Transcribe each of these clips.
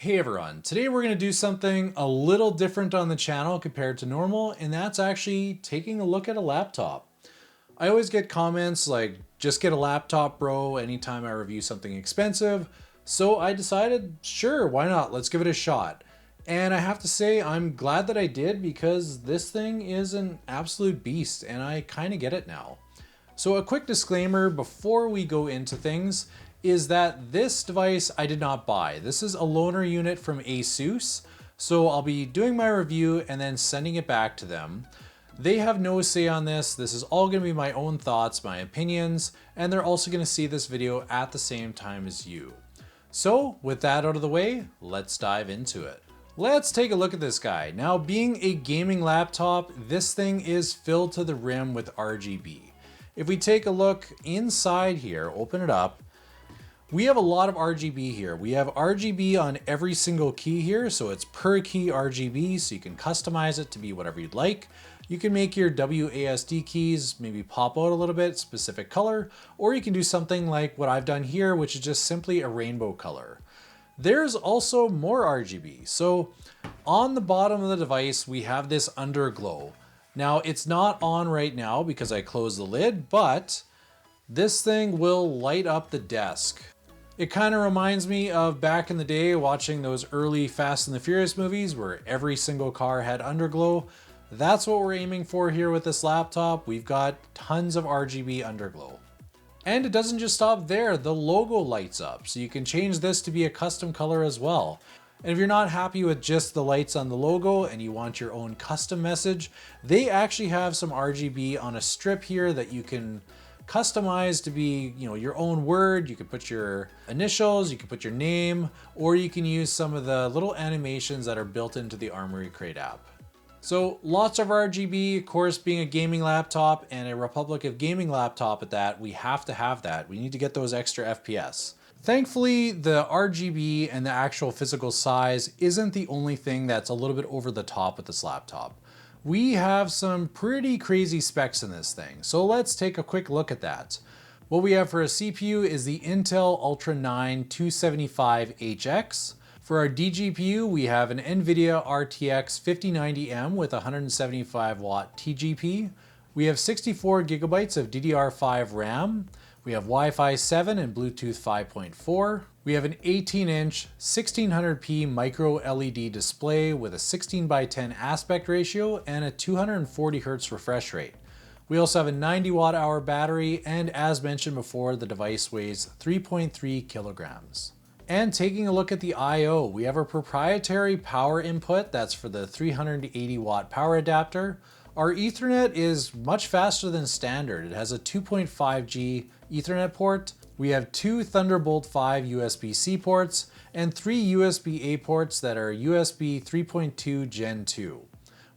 Hey everyone, today we're going to do something a little different on the channel compared to normal, and that's actually taking a look at a laptop. I always get comments like, just get a laptop bro, anytime I review something expensive, so I decided, sure, why not, let's give it a shot. And I have to say, I'm glad that I did because this thing is an absolute beast and I kind of get it now. So a quick disclaimer before we go into things is that this device I did not buy. This is a loaner unit from ASUS, so I'll be doing my review and then sending it back to them. They have no say on this. This is all going to be my own thoughts, my opinions, and they're also going to see this video at the same time as you. So with that out of the way, let's dive into it. Let's take a look at this guy. Now, being a gaming laptop, this thing is filled to the rim with RGB. If we take a look inside here, open it up, we have a lot of RGB here. We have RGB on every single key here, so it's per key RGB, so you can customize it to be whatever you'd like. You can make your WASD keys maybe pop out a little bit, specific color, or you can do something like what I've done here, which is just simply a rainbow color. There's also more RGB. So on the bottom of the device, we have this underglow. Now it's not on right now because I closed the lid, but this thing will light up the desk. It kind of reminds me of back in the day watching those early Fast and the Furious movies where every single car had underglow. That's what we're aiming for here with this laptop. We've got tons of RGB underglow. And it doesn't just stop there, the logo lights up. So you can change this to be a custom color as well. And if you're not happy with just the lights on the logo and you want your own custom message, they actually have some RGB on a strip here that you can customize to be, your own word. You can put your initials, you can put your name, or you can use some of the little animations that are built into the Armory Crate app. So lots of RGB, of course, being a gaming laptop and a Republic of Gaming laptop at that, we have to have that. We need to get those extra FPS. Thankfully, the RGB and the actual physical size isn't the only thing that's a little bit over the top with this laptop. We have some pretty crazy specs in this thing, so let's take a quick look at that. What we have for a CPU is the Intel Ultra 9 275HX. For our DGPU, we have an NVIDIA RTX 5090M with 175 watt TGP. We have 64 gigabytes of DDR5 RAM. We have Wi-Fi 7 and Bluetooth 5.4. We have an 18-inch 1600p micro LED display with a 16:10 aspect ratio and a 240 Hz refresh rate. We also have a 90 watt-hour battery, and as mentioned before, the device weighs 3.3 kilograms. And taking a look at the I/O, we have a proprietary power input that's for the 380 watt power adapter. Our Ethernet is much faster than standard. It has a 2.5G Ethernet port. We have two Thunderbolt 5 USB-C ports and three USB-A ports that are USB 3.2 Gen 2.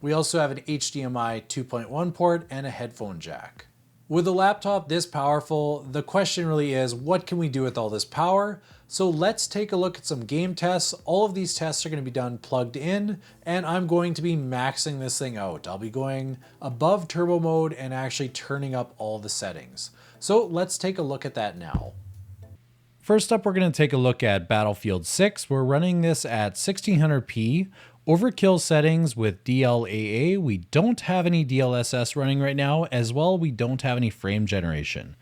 We also have an HDMI 2.1 port and a headphone jack. With a laptop this powerful, the question really is, what can we do with all this power? So let's take a look at some game tests. All of these tests are going to be done plugged in, and I'm going to be maxing this thing out. I'll be going above turbo mode and actually turning up all the settings. So let's take a look at that now. First up, we're going to take a look at Battlefield 6. We're running this at 1600p. Overkill settings with DLAA. We don't have any DLSS running right now. As well, we don't have any frame generation.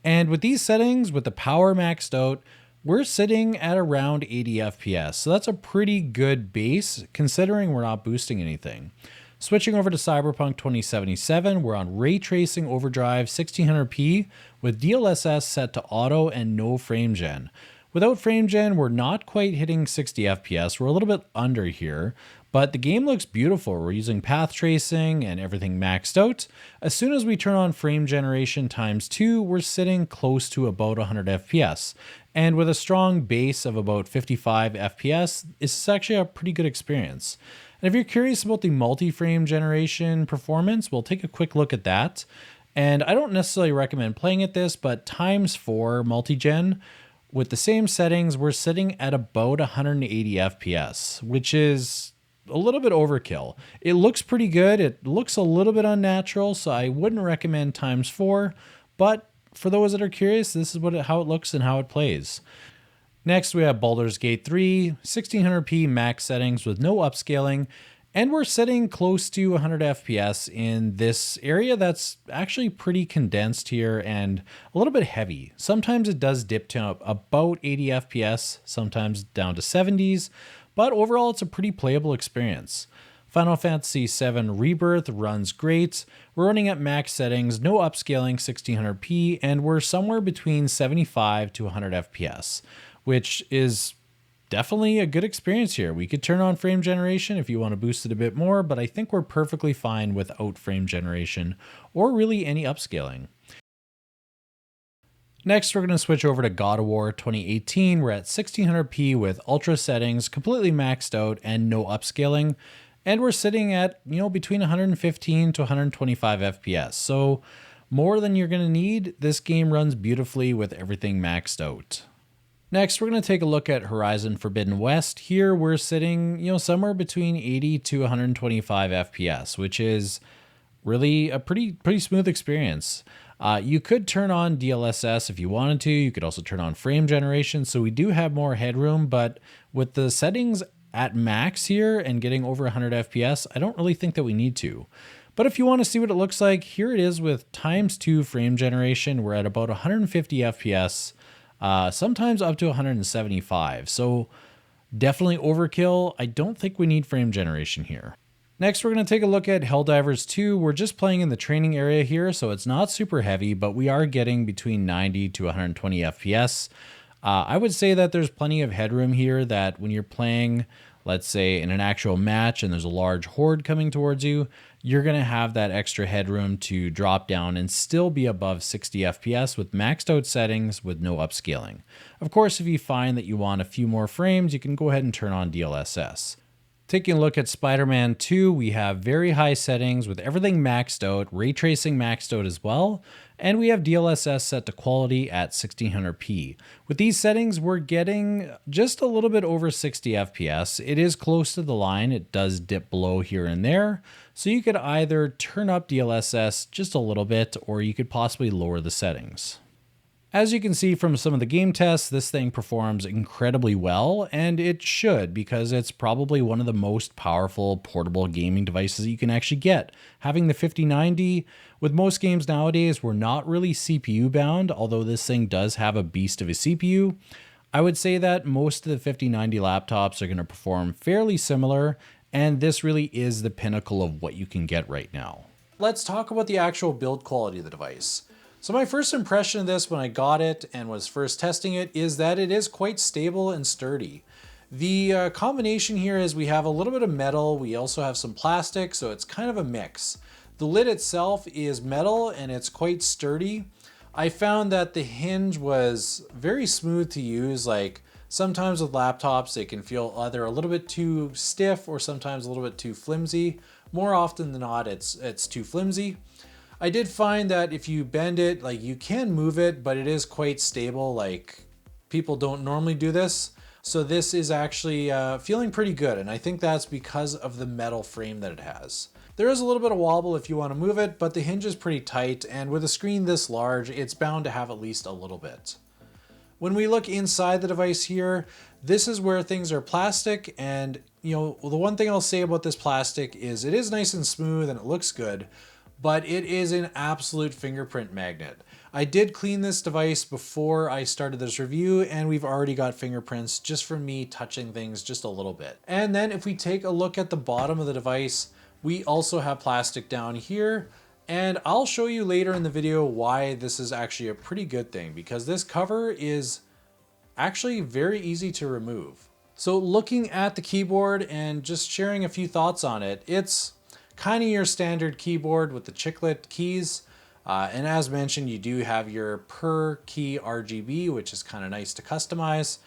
And with these settings, with the power maxed out, we're sitting at around 80 FPS. So that's a pretty good base considering we're not boosting anything. Switching over to Cyberpunk 2077, we're on Ray Tracing Overdrive 1600p with DLSS set to auto and no frame gen. Without frame gen, we're not quite hitting 60 FPS. We're a little bit under here, but the game looks beautiful. We're using path tracing and everything maxed out. As soon as we turn on frame generation ×2, we're sitting close to about 100 FPS. And with a strong base of about 55 FPS, this is actually a pretty good experience. And if you're curious about the multi-frame generation performance, we'll take a quick look at that. And I don't necessarily recommend playing at this, but ×4 multi-gen, with the same settings, we're sitting at about 180 FPS, which is a little bit overkill. It looks pretty good. It looks a little bit unnatural, so I wouldn't recommend ×4, but for those that are curious, this is how it looks and how it plays. Next, we have Baldur's Gate 3, 1600p max settings with no upscaling, and we're sitting close to 100 FPS in this area that's actually pretty condensed here and a little bit heavy. Sometimes it does dip to about 80 FPS, sometimes down to 70s, but overall it's a pretty playable experience. Final Fantasy VII Rebirth runs great. We're running at max settings, no upscaling, 1600p, and we're somewhere between 75 to 100 FPS, which is definitely a good experience here. We could turn on frame generation if you want to boost it a bit more, but I think we're perfectly fine without frame generation or really any upscaling. Next, we're going to switch over to God of War 2018. We're at 1600p with ultra settings, completely maxed out and no upscaling. And we're sitting at, between 115 to 125 FPS. So more than you're going to need. This game runs beautifully with everything maxed out. Next, we're going to take a look at Horizon Forbidden West. Here we're sitting, somewhere between 80 to 125 FPS, which is really a pretty smooth experience. You could turn on DLSS if you wanted to. You could also turn on frame generation. So we do have more headroom, but with the settings at max here and getting over 100 FPS, I don't really think that we need to. But if you want to see what it looks like, here it is with ×2 frame generation. We're at about 150 FPS, sometimes up to 175. So definitely overkill. I don't think we need frame generation here. Next, we're going to take a look at Helldivers 2. We're just playing in the training area here, so it's not super heavy, but we are getting between 90 to 120 FPS. I would say that there's plenty of headroom here that when you're playing, let's say in an actual match and there's a large horde coming towards you, you're going to have that extra headroom to drop down and still be above 60 FPS with maxed out settings with no upscaling. Of course, if you find that you want a few more frames, you can go ahead and turn on DLSS. Taking a look at Spider-Man 2, we have very high settings with everything maxed out, ray tracing maxed out as well, and we have DLSS set to quality at 1600p. With these settings, we're getting just a little bit over 60 FPS. It is close to the line. It does dip below here and there, so you could either turn up DLSS just a little bit, or you could possibly lower the settings. As you can see from some of the game tests, this thing performs incredibly well, and it should, because it's probably one of the most powerful portable gaming devices you can actually get. Having the 5090, with most games nowadays, we're not really CPU bound, although this thing does have a beast of a CPU. I would say that most of the 5090 laptops are going to perform fairly similar, and this really is the pinnacle of what you can get right now. Let's talk about the actual build quality of the device. So my first impression of this when I got it and was first testing it is that it is quite stable and sturdy. The combination here is we have a little bit of metal, we also have some plastic, so it's kind of a mix. The lid itself is metal and it's quite sturdy. I found that the hinge was very smooth to use. Like sometimes with laptops, they can feel either a little bit too stiff or sometimes a little bit too flimsy. More often than not, it's too flimsy. I did find that if you bend it, like you can move it, but it is quite stable. Like people don't normally do this. So this is actually feeling pretty good. And I think that's because of the metal frame that it has. There is a little bit of wobble if you want to move it, but the hinge is pretty tight. And with a screen this large, it's bound to have at least a little bit. When we look inside the device here, this is where things are plastic. And the one thing I'll say about this plastic is it is nice and smooth and it looks good, but it is an absolute fingerprint magnet. I did clean this device before I started this review, and we've already got fingerprints just from me touching things just a little bit. And then if we take a look at the bottom of the device, we also have plastic down here, and I'll show you later in the video why this is actually a pretty good thing, because this cover is actually very easy to remove. So looking at the keyboard and just sharing a few thoughts on it, it's kind of your standard keyboard with the chiclet keys. And as mentioned, you do have your per key RGB, which is kind of nice to customize.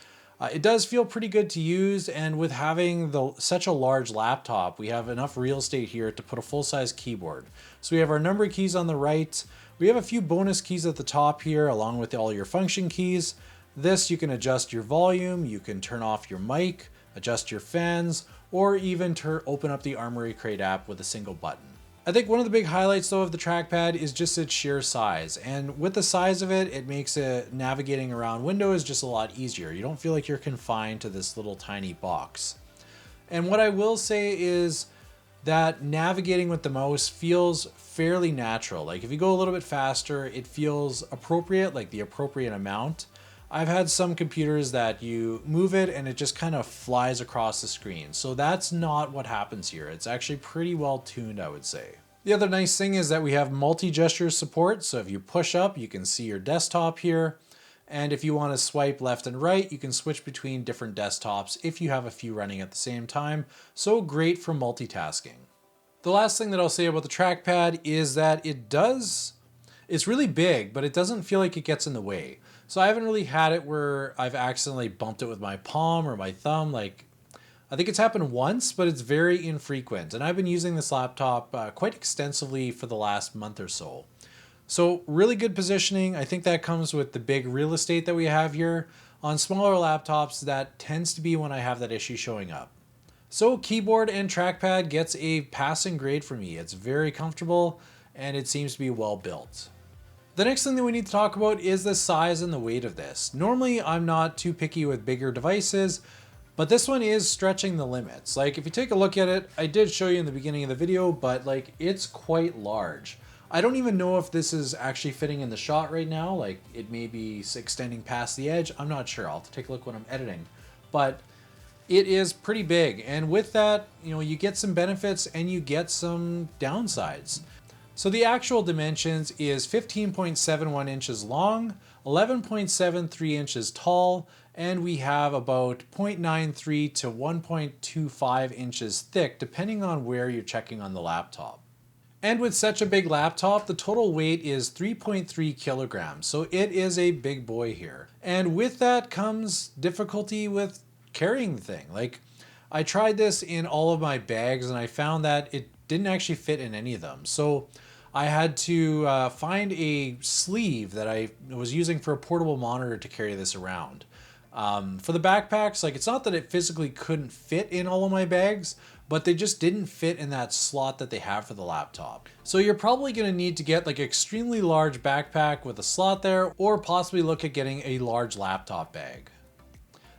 It does feel pretty good to use, and with having such a large laptop, we have enough real estate here to put a full-size keyboard. So we have our number keys on the right. We have a few bonus keys at the top here, along with all your function keys. This, you can adjust your volume, you can turn off your mic, adjust your fans, or even open up the Armoury Crate app with a single button. I think one of the big highlights though of the trackpad is just its sheer size. And with the size of it, it makes it navigating around Windows just a lot easier. You don't feel like you're confined to this little tiny box. And what I will say is that navigating with the mouse feels fairly natural. Like if you go a little bit faster, it feels appropriate, like the appropriate amount. I've had some computers that you move it and it just kind of flies across the screen. So that's not what happens here. It's actually pretty well tuned, I would say. The other nice thing is that we have multi-gesture support. So if you push up, you can see your desktop here. And if you want to swipe left and right, you can switch between different desktops if you have a few running at the same time. So great for multitasking. The last thing that I'll say about the trackpad is that it's really big, but it doesn't feel like it gets in the way. So I haven't really had it where I've accidentally bumped it with my palm or my thumb. Like, I think it's happened once, but it's very infrequent. And I've been using this laptop quite extensively for the last month or so. So really good positioning. I think that comes with the big real estate that we have here. On smaller laptops, that tends to be when I have that issue showing up. So keyboard and trackpad gets a passing grade for me. It's very comfortable and it seems to be well built. The next thing that we need to talk about is the size and the weight of this. Normally, I'm not too picky with bigger devices, but this one is stretching the limits. Like if you take a look at it, I did show you in the beginning of the video, but like it's quite large. I don't even know if this is actually fitting in the shot right now. Like it may be extending past the edge. I'm not sure. I'll have to take a look when I'm editing, but it is pretty big. And with that, you get some benefits and you get some downsides. So the actual dimensions is 15.71 inches long, 11.73 inches tall, and we have about 0.93 to 1.25 inches thick, depending on where you're checking on the laptop. And with such a big laptop, the total weight is 3.3 kilograms. So it is a big boy here. And with that comes difficulty with carrying the thing. Like I tried this in all of my bags and I found that it didn't actually fit in any of them. So I had to find a sleeve that I was using for a portable monitor to carry this around. For the backpacks, like it's not that it physically couldn't fit in all of my bags, but they just didn't fit in that slot that they have for the laptop. So you're probably gonna need to get like an extremely large backpack with a slot there, or possibly look at getting a large laptop bag.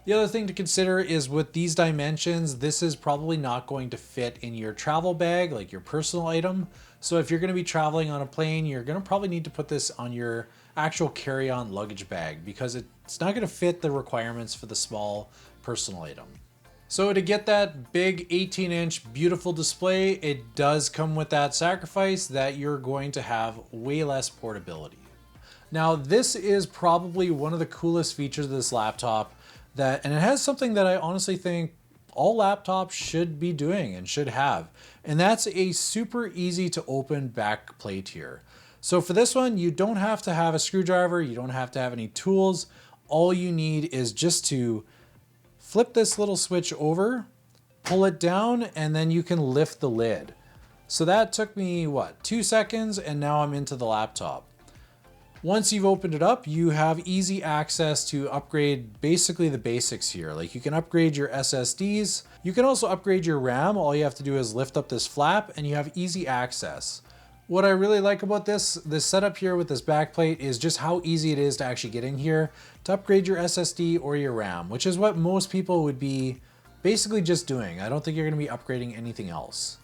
The other thing to consider is with these dimensions, this is probably not going to fit in your travel bag, like your personal item. So if you're gonna be traveling on a plane, you're gonna probably need to put this on your actual carry-on luggage bag because it's not gonna fit the requirements for the small personal item. So to get that big 18-inch beautiful display, it does come with that sacrifice that you're going to have way less portability. Now, this is probably one of the coolest features of this laptop, and it has something that I honestly think all laptops should be doing and should have, and that's a super easy to open back plate here. So for this one, you don't have to have a screwdriver, you don't have to have any tools. All you need is just to flip this little switch over, pull it down, and then you can lift the lid. So that took me, 2 seconds, and now I'm into the laptop. Once you've opened it up, you have easy access to upgrade basically the basics here. Like you can upgrade your SSDs. You can also upgrade your RAM. All you have to do is lift up this flap and you have easy access. What I really like about this setup here with this backplate is just how easy it is to actually get in here to upgrade your SSD or your RAM, which is what most people would be basically just doing. I don't think you're gonna be upgrading anything else.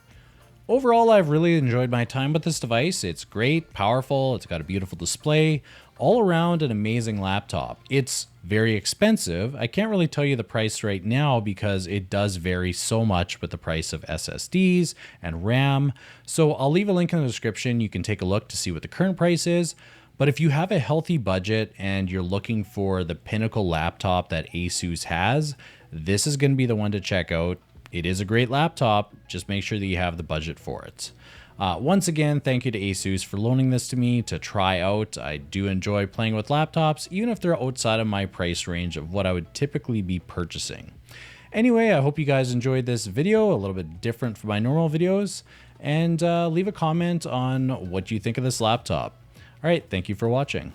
Overall, I've really enjoyed my time with this device. It's great, powerful, it's got a beautiful display, all around an amazing laptop. It's very expensive. I can't really tell you the price right now because it does vary so much with the price of SSDs and RAM. So I'll leave a link in the description. You can take a look to see what the current price is. But if you have a healthy budget and you're looking for the pinnacle laptop that ASUS has, this is going to be the one to check out. It is a great laptop, just make sure that you have the budget for it. Once again, thank you to ASUS for loaning this to me to try out. I do enjoy playing with laptops, even if they're outside of my price range of what I would typically be purchasing. Anyway, I hope you guys enjoyed this video, a little bit different from my normal videos, and leave a comment on what you think of this laptop. All right, thank you for watching.